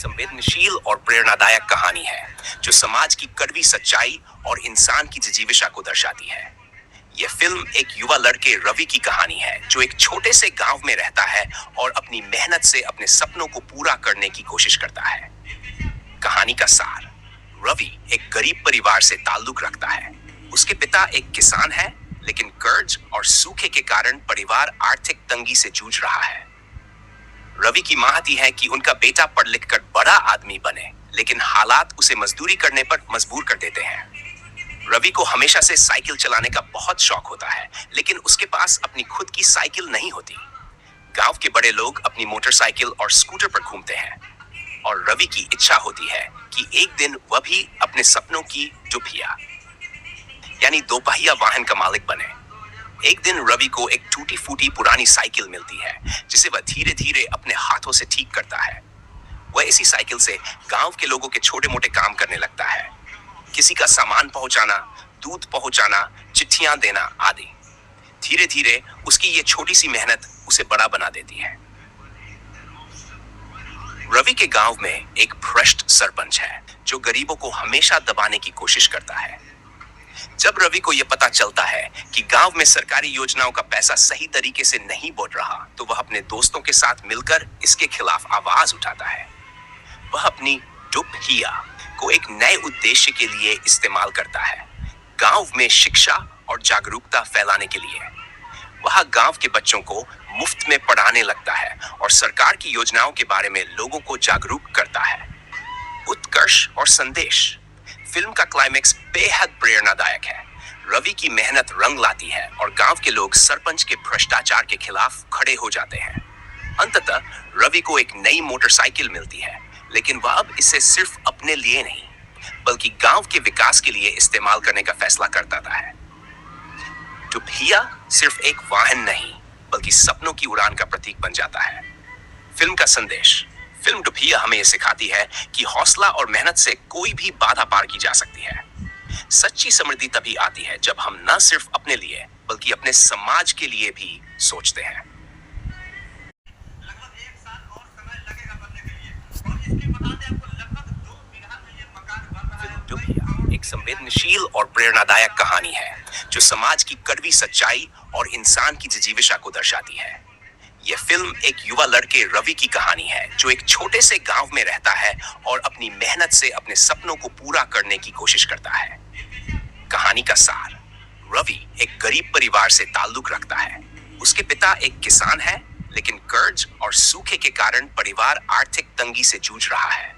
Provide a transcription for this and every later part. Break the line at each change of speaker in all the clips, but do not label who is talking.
संवेदनशील और प्रेरणादायक कहानी है जो समाज की कड़वी सच्चाई और इंसान की जिजीविशा को दर्शाती है। यह फिल्म एक युवा लड़के रवि की कहानी है जो एक छोटे से गांव में रहता है और अपनी मेहनत से अपने सपनों को पूरा करने की कोशिश करता है। कहानी का सार: रवि एक गरीब परिवार से ताल्लुक रखता है। उसके पिता एक किसान है, लेकिन कर्ज और सूखे के कारण परिवार आर्थिक तंगी से जूझ रहा है। रवि की माहती है कि उनका बेटा पढ़ लिख कर बड़ा आदमी बने, लेकिन हालात उसे मजदूरी करने पर मजबूर कर देते हैं। रवि को हमेशा से साइकिल चलाने का बहुत शौक होता है, लेकिन उसके पास अपनी खुद की साइकिल नहीं होती। गांव के बड़े लोग अपनी मोटरसाइकिल और स्कूटर पर घूमते हैं और रवि की इच्छा होती है कि एक दिन वह भी अपने सपनों की दुपहिया यानी दोपहिया वाहन का मालिक बने। एक दिन रवि को एक टूटी फूटी पुरानी साइकिल मिलती है, जिसे वह धीरे धीरे अपने हाथों से ठीक करता है। वह इसी साइकिल से गांव के लोगों के छोटे मोटे काम करने लगता है, किसी का सामान पहुंचाना, दूध पहुंचाना, चिट्ठियां देना आदि। धीरे धीरे उसकी ये छोटी सी मेहनत उसे बड़ा बना देती है। रवि के गांव में एक भ्रष्ट सरपंच है जो गरीबों को हमेशा दबाने की कोशिश करता है। जब रवि को यह पता चलता है कि गांव में सरकारी योजनाओं का पैसा सही तरीके से नहीं बंट रहा, तो वह अपने दोस्तों के साथ मिलकर इसके खिलाफ आवाज उठाता है। वह अपनी दुपहिया को एक नए उद्देश्य के लिए इस्तेमाल करता है, गांव में शिक्षा और जागरूकता फैलाने के लिए। वह गांव के बच्चों को मुफ्त में पढ़ाने लगता है और सरकार की योजनाओं के बारे में लोगों को जागरूक करता है। उत्कर्ष और संदेश: फिल्म का क्लाइमेक्स बेहद प्रेरणादायक है। रवि की मेहनत रंग लाती है और गांव के लोग सरपंच के भ्रष्टाचार के खिलाफ खड़े हो जाते हैं। अंततः रवि को एक नई मोटरसाइकिल मिलती है, लेकिन वह अब इसे सिर्फ अपने लिए नहीं, बल्कि गांव के विकास के लिए इस्तेमाल करने का फैसला करता है। दुपहिया सिर्फ एक वाहन नहीं, बल्कि सपनों की उड़ान का प्रतीक बन जाता है। फिल्म का संदेश: फिल्म दुपहिया हमें यह सिखाती है कि हौसला और मेहनत से कोई भी बाधा पार की जा सकती है। सच्ची समृद्धि तभी आती है जब हम न सिर्फ अपने लिए, बल्कि अपने समाज के लिए भी सोचते हैं। लगभग 1 साल और समय लगेगा बनने के लिए, और इसके बता दें आपको लगभग 2 बीघा में ये मकान बन रहा है। फिल्म दुपहिया एक संवेदनशील और प्रेरणादायक कहानी है जो समाज की कड़वी सच्चाई और इंसान की जिजीविशा को दर्शाती है। यह फिल्म एक युवा लड़के रवि की कहानी है जो एक छोटे से गांव में रहता है और अपनी मेहनत से अपने सपनों को पूरा करने की कोशिश करता है। कहानी का सार: रवि एक गरीब परिवार से ताल्लुक रखता है। उसके पिता एक किसान है, लेकिन कर्ज और सूखे के कारण परिवार आर्थिक तंगी से जूझ रहा है।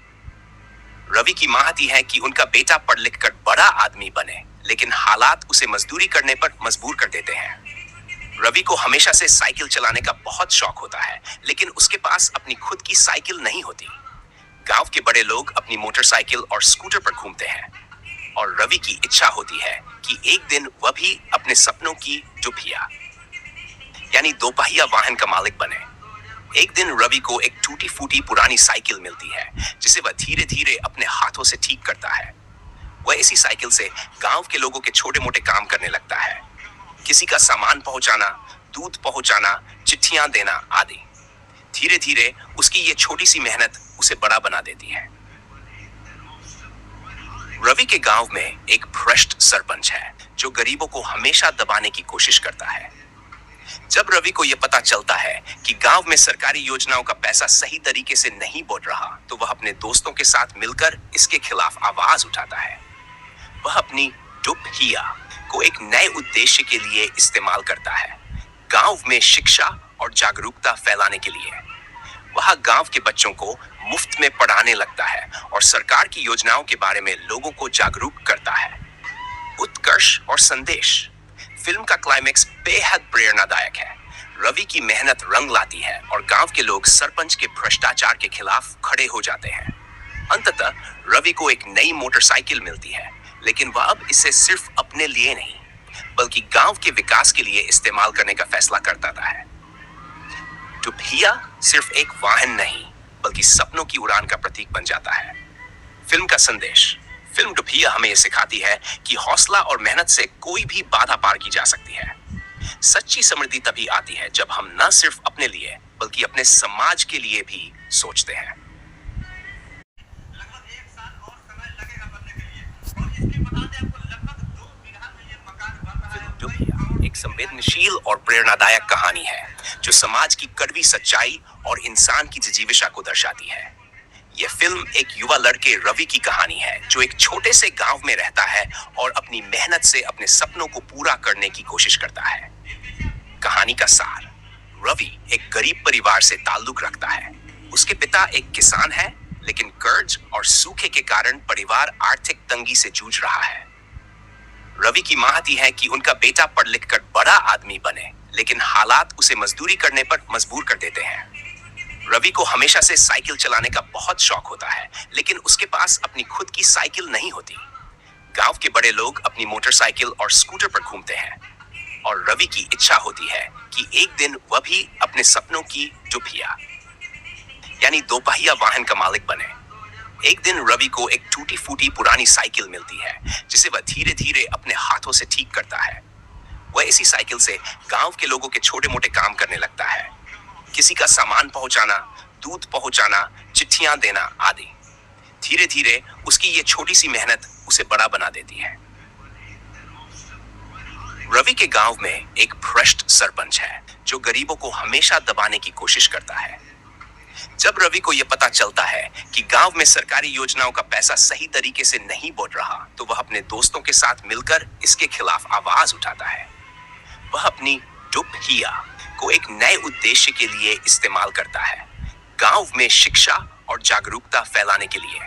रवि की माहती है कि उनका बेटा पढ़ लिख कर बड़ा आदमी बने, लेकिन हालात उसे मजदूरी करने पर मजबूर कर देते हैं। रवि को हमेशा से साइकिल चलाने का बहुत शौक होता है, लेकिन उसके पास अपनी खुद की साइकिल नहीं होती। गांव के बड़े लोग अपनी मोटरसाइकिल और स्कूटर पर घूमते हैं और रवि की इच्छा होती है कि एक दिन वह भी अपने सपनों की दुपहिया यानी दोपहिया वाहन का मालिक बने। एक दिन रवि को एक टूटी फूटी पुरानी साइकिल मिलती है, जिसे वह धीरे धीरे अपने हाथों से ठीक करता है। वह इसी साइकिल से गांव के लोगों के छोटे मोटे काम करने लगता है, किसी का सामान पहुंचाना, दूध पहुंचाना, चिट्ठियां देना आदि। धीरे धीरे उसकी ये छोटी सी मेहनत उसे बड़ा बना देती है। रवि के गांव में एक भ्रष्ट सरपंच है जो गरीबों को हमेशा दबाने की कोशिश करता है। जब रवि को यह पता चलता है कि गांव में सरकारी योजनाओं का पैसा सही तरीके से नहीं बंट रहा, तो वह अपने दोस्तों के साथ मिलकर इसके खिलाफ आवाज उठाता है। वह अपनी दुपहिया को एक नए उद्देश्य के लिए इस्तेमाल करता है, गांव में शिक्षा और जागरूकता फैलाने के लिए। वह गांव के बच्चों को मुफ्त में पढ़ाने लगता है और सरकार की योजनाओं के बारे में लोगों को जागरूक करता है। उत्कर्ष और संदेश: फिल्म का क्लाइमेक्स बेहद प्रेरणादायक है। रवि की मेहनत रंग लाती है और गांव के लोग सरपंच के भ्रष्टाचार के खिलाफ खड़े हो जाते हैं। अंततः रवि को एक नई मोटरसाइकिल मिलती है, लेकिन वह अब इसे सिर्फ अपने लिए नहीं, बल्कि गांव के विकास के लिए इस्तेमाल करने का फैसला करता है। दुपहिया सिर्फ एक वाहन नहीं, बल्कि सपनों की उड़ान का प्रतीक बन जाता है। फिल्म का संदेश: फिल्म दुपहिया हमें यह सिखाती है कि हौसला और मेहनत से कोई भी बाधा पार की जा सकती है। सच्ची समृद्धि तभी आती है जब हम न सिर्फ अपने लिए, बल्कि अपने समाज के लिए भी सोचते हैं। संवेदनशील और प्रेरणादायक कहानी है जो समाज की कड़वी सच्चाई और इंसान की जिजीविशा को दर्शाती है। यह फिल्म एक युवा लड़के रवि की कहानी है जो एक छोटे से गांव में रहता है और अपनी मेहनत से अपने सपनों को पूरा करने की कोशिश करता है। कहानी का सार: रवि एक गरीब परिवार से ताल्लुक रखता है। उसके पिता एक किसान है, लेकिन कर्ज और सूखे के कारण परिवार आर्थिक तंगी से जूझ रहा है। रवि की माहती है कि उनका बेटा पढ़ लिख कर बड़ा आदमी बने, लेकिन हालात उसे मजदूरी करने पर मजबूर कर देते हैं। रवि को हमेशा से साइकिल चलाने का बहुत शौक होता है, लेकिन उसके पास अपनी खुद की साइकिल नहीं होती। गांव के बड़े लोग अपनी मोटरसाइकिल और स्कूटर पर घूमते हैं और रवि की इच्छा होती है कि एक दिन वह भी अपने सपनों की दुपहिया यानी दोपहिया वाहन का मालिक बने। एक दिन रवि को एक टूटी फूटी पुरानी साइकिल मिलती है जिसे वह धीरे धीरे अपने हाथों से ठीक करता है। वह इसी साइकिल से गांव के लोगों के छोटे मोटे काम करने लगता है, किसी का सामान पहुंचाना, दूध पहुंचाना, चिट्ठियां देना आदि। धीरे धीरे उसकी ये छोटी सी मेहनत उसे बड़ा बना देती है। रवि के गांव में एक भ्रष्ट सरपंच है जो गरीबों को हमेशा दबाने की कोशिश करता है। जब रवि को यह पता चलता है कि गांव में सरकारी योजनाओं का पैसा सही तरीके से नहीं बढ़ रहा, तो वह अपने दोस्तों के साथ मिलकर इसके खिलाफ आवाज उठाता है। वह अपनी दुपहिया को एक नए उद्देश्य के लिए इस्तेमाल करता है, गांव में शिक्षा और जागरूकता फैलाने के लिए।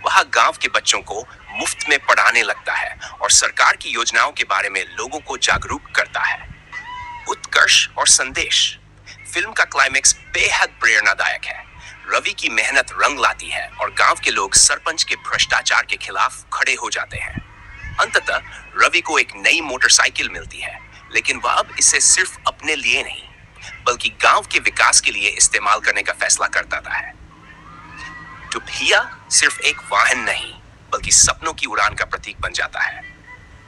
वह गांव के बच्चों को मुफ्त में पढ़ाने लगता है और सरकार की योजनाओं के बारे में लोगों को जागरूक करता है। उत्कर्ष और संदेश: फिल्म का क्लाइमेक्स बेहद प्रेरणादायक है। रवि की मेहनत रंग लाती है और गांव के लोग सरपंच के भ्रष्टाचार के खिलाफ खड़े हो जाते हैं। अंततः रवि को एक नई मोटरसाइकिल मिलती है, लेकिन वह अब इसे सिर्फ अपने लिए नहीं बल्कि गांव के विकास के लिए इस्तेमाल करने का फैसला करता है। दुपहिया सिर्फ एक वाहन नहीं बल्कि सपनों की उड़ान का प्रतीक बन जाता है।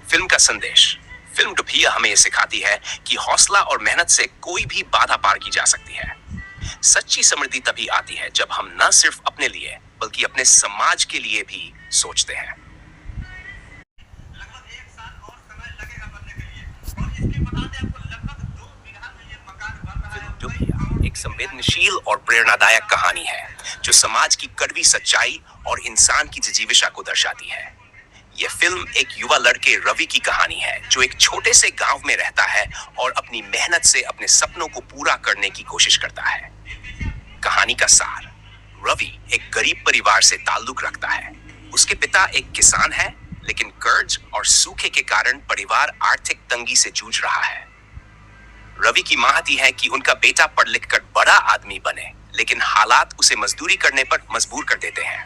फिल्म का संदेश: फिल्म दुपहिया हमें यह सिखाती है कि हौसला और मेहनत से कोई भी बाधा पार की जा सकती है। सच्ची समृद्धि तभी आती है जब हम न सिर्फ अपने लिए बल्कि अपने समाज के लिए भी सोचते हैं। लगभग 1 साल और समय लगेगा बनने के लिए, और इसके बता दें आपको लगभग 2 बीघा में ये मकान बन रहा है। दुपहिया एक संवेदनशील और प्रेरणादायक कहानी है जो समाज की कड़वी सच्चाई और इंसान की जिजीविशा को दर्शाती है। यह फिल्म एक युवा लड़के रवि की कहानी है जो एक छोटे से गांव में रहता है और अपनी मेहनत से अपने सपनों को पूरा करने की कोशिश करता है। कहानी का सार: रवि एक गरीब परिवार से ताल्लुक रखता है। उसके पिता एक किसान है, लेकिन कर्ज और सूखे के कारण परिवार आर्थिक तंगी से जूझ रहा है। रवि की माहती है कि उनका बेटा पढ़ लिख कर बड़ा आदमी बने, लेकिन हालात उसे मजदूरी करने पर मजबूर कर देते हैं।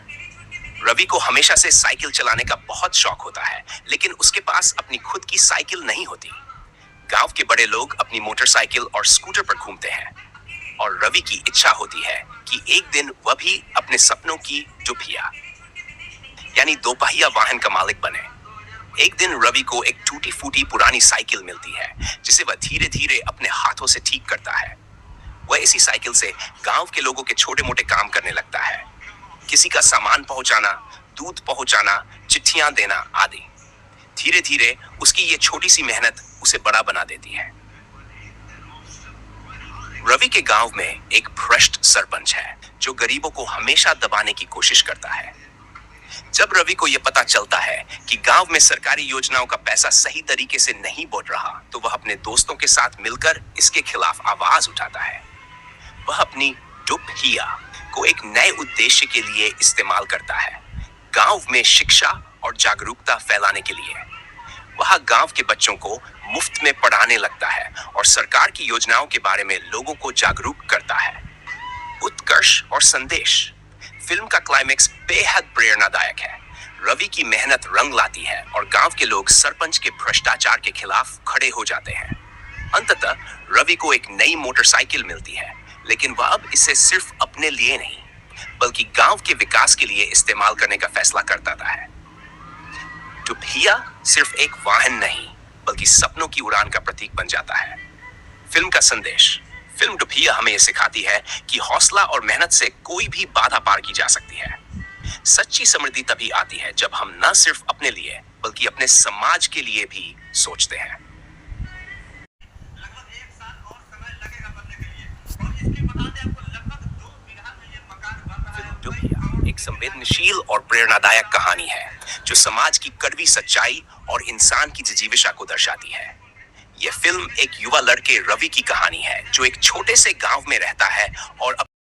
रवि को हमेशा से साइकिल चलाने का बहुत शौक होता है, लेकिन उसके पास अपनी खुद की साइकिल नहीं होती। गांव के बड़े लोग अपनी मोटरसाइकिल और स्कूटर पर घूमते हैं और रवि की इच्छा होती है कि एक दिन वह भी अपने सपनों की दुपहिया यानी दोपहिया वाहन का मालिक बने। एक दिन रवि को एक टूटी फूटी पुरानी साइकिल मिलती है जिसे वह धीरे धीरे अपने हाथों से ठीक करता है। वह इसी साइकिल से गांव के लोगों के छोटे मोटे काम करने लगता है, किसी का सामान पहुंचाना, दूध पहुंचाना, चिट्ठियां देना आदि। धीरे धीरे उसकी ये छोटी सी मेहनत उसे बड़ा बना देती है। रवि के गांव में एक भ्रष्ट सरपंच है जो गरीबों को हमेशा दबाने की कोशिश करता है। जब रवि को यह पता चलता है कि गांव में सरकारी योजनाओं का पैसा सही तरीके से नहीं बढ़ रहा, तो वह अपने दोस्तों के साथ मिलकर इसके खिलाफ आवाज उठाता है। वह अपनी दुपहिया को एक नए उद्देश्य के लिए इस्तेमाल करता है, गांव में शिक्षा और जागरूकता फैलाने के लिए। वह गांव के बच्चों को मुफ्त में पढ़ाने लगता है और सरकार की योजनाओं के बारे में लोगों को जागरूक करता है। उत्कर्ष और संदेश: फिल्म का क्लाइमेक्स बेहद प्रेरणादायक है। रवि की मेहनत रंग लाती है और गांव के लोग सरपंच के भ्रष्टाचार के खिलाफ खड़े हो जाते हैं। अंततः रवि को एक नई मोटरसाइकिल मिलती है, लेकिन वह अब इसे सिर्फ अपने लिए नहीं बल्कि गांव के विकास के लिए इस्तेमाल करने का फैसला करता है। दुपहिया सिर्फ एक वाहन नहीं बल्कि सपनों की उड़ान का प्रतीक बन जाता है। फिल्म का संदेश: फिल्म दुपहिया हमें यह सिखाती है कि हौसला और मेहनत से कोई भी बाधा पार की जा सकती है। सच्ची समृद्धि तभी आती है जब हम न सिर्फ अपने लिए बल्कि अपने समाज के लिए भी सोचते हैं। संवेदनशील और प्रेरणादायक कहानी है जो समाज की कड़वी सच्चाई और इंसान की जिजीविशा को दर्शाती है। यह फिल्म एक युवा लड़के रवि की कहानी है जो एक छोटे से गांव में रहता है और